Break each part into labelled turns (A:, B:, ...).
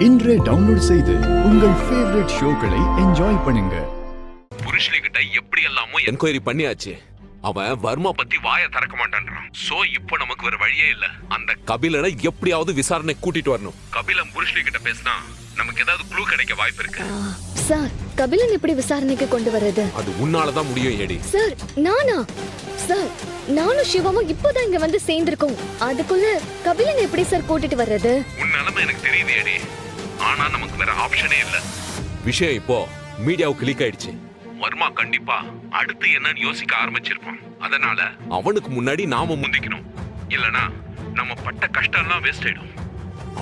A: இன்றே டவுன்லோட் செய்து உங்கள் ஃபேவரட் ஷோக்களை என்ஜாய் பண்ணுங்க.
B: புருஷ்லி கிட்ட எப்படி எல்லாமோ என்கொயரி பண்ணியாச்சு. அவன் வர்மா பத்தி வாயை திறக்க மாட்டான்றான். சோ இப்போ நமக்கு வேற வழியே இல்ல. அந்த கபிலனை எப்படியாவது விசாரணை கூட்டிட்டு வரணும். கபிலன் புருஷ்லி கிட்ட பேசினா நமக்கு ஏதாவது க்ளூ கிடைக்க வாய்ப்பு இருக்கு.
C: சார், கபிலன் எப்படி விசாரணைக்கு கொண்டு வர்றது?
B: அது உன்னாலதான் முடியும் ஏடி.
C: சார், சார், நானும் சிவாவும் இப்போதான் இங்க வந்து சேர்ந்திருக்கோம். அதுக்குள்ள கபிலன் எப்படி சார் கூட்டிட்டு வர்றது?
B: உன் நிலைமை எனக்கு தெரியுது ஏடி. ஆனா நமக்கு வேற ஆப்ஷனே இல்ல. விஷயம் இப்போ மீடியாவுக்கு லீக் ஆயிடுச்சு. வர்மா கண்டிப்பா அடுத்து என்னன்னு யோசிக்க ஆரம்பிச்சிருப்பான். அதனால அவனுக்கு முன்னாடி நாம முந்திக்கணும். இல்லனா நம்ம பட்ட கஷ்டம் எல்லாம் வேஸ்ட் ஆயிடும்.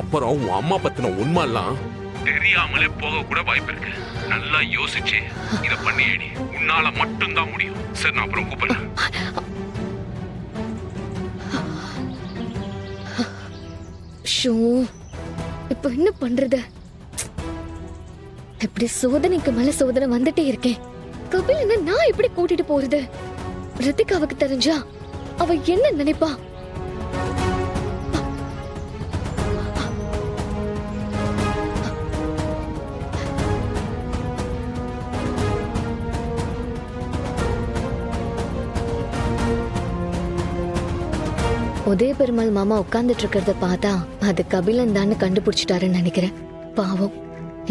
B: அப்புறம் உன் அம்மா பத்தின உண்மை எல்லாம் தெரியாமலே போக கூட வாய்ப்பு இருக்கு. நல்லா யோசிச்சு இத பண்ணியேடி. உன்னால மட்டும்தான் முடியும். சரி, நான் அப்புறம் கூப்பிடுறேன்.
C: ஷோ, இப்ப என்ன பண்றது? இப்படி சோதனைக்கு மேல சோதனை வந்துட்டே இருக்கேன். கபிலனை நான் எப்படி கூட்டிட்டு போறது? ரித்திகாவுக்கு தெரிஞ்சா அவ என்ன நினைப்பா? உதய பெருமாள் மாமா உட்கார்ந்துட்டு இருக்கிறத பார்த்தா அது கபிலன் தான் கண்டுபிடிச்சிட்டாருன்னு நினைக்கிறேன். பாவம்,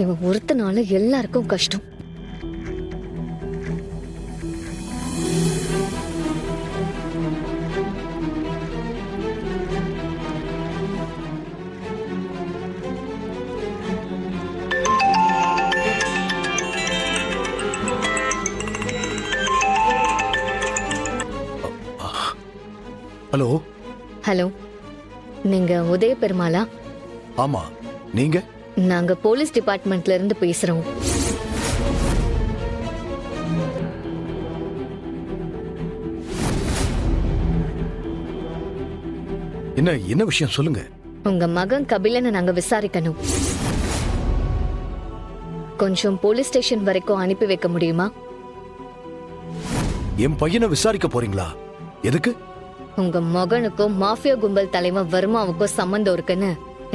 C: இவன் ஒருத்தனால எல்லாருக்கும் கஷ்டம்.
D: ஹலோ.
C: ஹலோ, நீங்க உதய பெருமாளா?
D: ஆமா, நீங்க?
C: நாங்க போலீஸ் டிபார்ட்மெண்ட்ல இருந்து பேசுறோம்.
D: என்ன விஷயம் சொல்லுங்க.
C: உங்க மகன் கபிலனை நாங்க விசாரிக்கணும். கொஞ்சம் போலீஸ் ஸ்டேஷன் வரைக்கும் அனுப்பி வைக்க முடியுமா?
D: என் பையனை விசாரிக்க போறீங்களா? எதுக்கு?
C: உங்க மகனுக்கும் மாஃபியா கும்பல் தலைவர் வர்மாவுக்கும் சம்பந்தம் இருக்குன்னு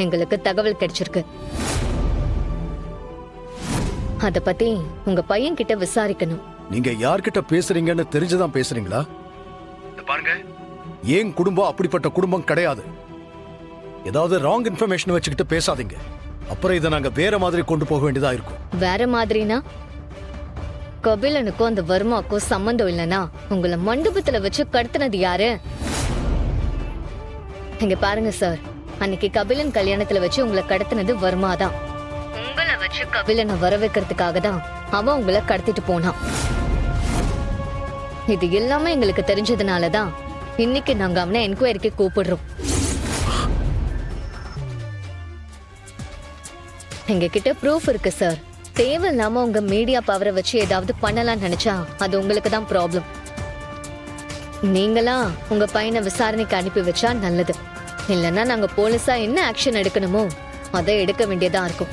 C: எங்களுக்கு தகவல் கிடைச்சிருக்கு. அத பத்தி உங்க பையன் கிட்ட விசாரிக்கணும்.
D: நீங்க யார்கிட்ட பேசுறீங்கன்னு தெரிஞ்சுதான் பேசுறீங்களா? பாருங்க, ஏன் குடும்பம் அப்படிப்பட்ட குடும்பம் கிடையாது. ஏதாவது ராங் இன்ஃபர்மேஷன் வச்சுக்கிட்டு பேசாதீங்க. அப்புறம் இதை நாங்க வேற மாதிரி கொண்டு போக வேண்டியதா இருக்கும்.
C: வேற மாதிரினா? கபிலனுக்கும் அந்த வர்மாக்கும் சம்பந்தம் இல்லனா உங்களை மண்டபத்துல வச்சு கடத்தினது யாரு? இங்க பாருங்க சார், அன்னைக்கு கபிலன் கல்யாணத்துல வச்சு உங்களை கடத்தினது வர்மா தான். உங்களை வச்சு கபிலனை வர வைக்கிறதுக்காக தான் அவன் உங்களை கடத்திட்டு போனான். இது எல்லாமே எங்களுக்கு தெரிஞ்சதுனாலதான் இன்னைக்கு நாங்க அவனை என்கொயரிக்கு கூப்பிடுறோம். எங்க கிட்ட ப்ரூஃப் இருக்கு சார். தேவையில்லாம உங்க மீடியா பவரை வச்சு ஏதாவது பண்ணலாம் நினைச்சா அது உங்களுக்கு தான் ப்ராப்ளம். நீங்களா உங்க பையனை விசாரணைக்கு அனுப்பி வச்சா நல்லது. இல்லைன்னா நாங்க போலீஸா என்ன ஆக்ஷன் எடுக்கணுமோ அதை எடுக்க வேண்டியதா இருக்கும்.